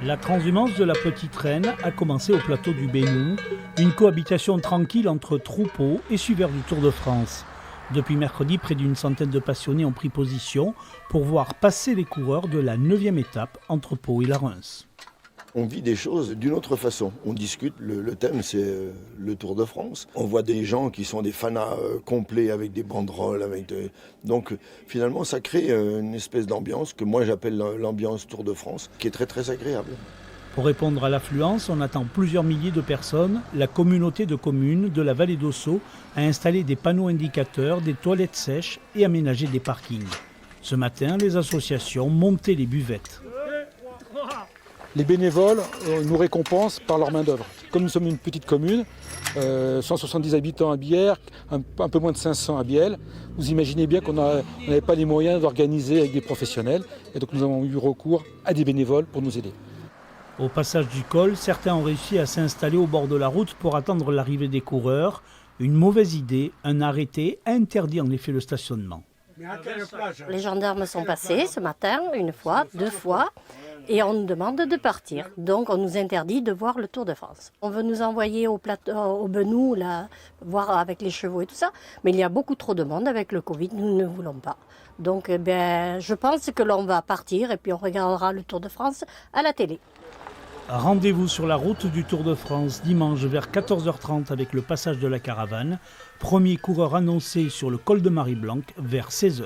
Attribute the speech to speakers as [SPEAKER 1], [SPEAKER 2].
[SPEAKER 1] La transhumance de la Petite Reine a commencé au plateau du Bénou, une cohabitation tranquille entre troupeaux et suiveurs du Tour de France. Depuis mercredi, près d'une centaine de passionnés ont pris position pour voir passer les coureurs de la 9e étape entre Pau et la Reims.
[SPEAKER 2] On vit des choses d'une autre façon. On discute, le thème c'est le Tour de France. On voit des gens qui sont des fanas complets avec des banderoles. Donc finalement ça crée une espèce d'ambiance que moi j'appelle l'ambiance Tour de France, qui est très très agréable.
[SPEAKER 1] Pour répondre à l'affluence, on attend plusieurs milliers de personnes. La communauté de communes de la vallée d'Ossau a installé des panneaux indicateurs, des toilettes sèches et aménagé des parkings. Ce matin, les associations montaient les buvettes.
[SPEAKER 3] Les bénévoles nous récompensent par leur main-d'œuvre. Comme nous sommes une petite commune, 170 habitants à Bière, un peu moins de 500 à Bielle, vous imaginez bien qu'on n'avait pas les moyens d'organiser avec des professionnels. Et donc nous avons eu recours à des bénévoles pour nous aider.
[SPEAKER 1] Au passage du col, certains ont réussi à s'installer au bord de la route pour attendre l'arrivée des coureurs. Une mauvaise idée, un arrêté interdit en effet le stationnement.
[SPEAKER 4] Les gendarmes sont passés ce matin, une fois, 2 fois, et on nous demande de partir. Donc on nous interdit de voir le Tour de France. On veut nous envoyer au Bénou, là, voir avec les chevaux et tout ça, mais il y a beaucoup trop de monde avec le Covid, nous ne voulons pas. Donc je pense que l'on va partir et puis on regardera le Tour de France à la télé.
[SPEAKER 1] Rendez-vous sur la route du Tour de France dimanche vers 14h30 avec le passage de la caravane. Premier coureur annoncé sur le col de Marie-Blanque vers 16h.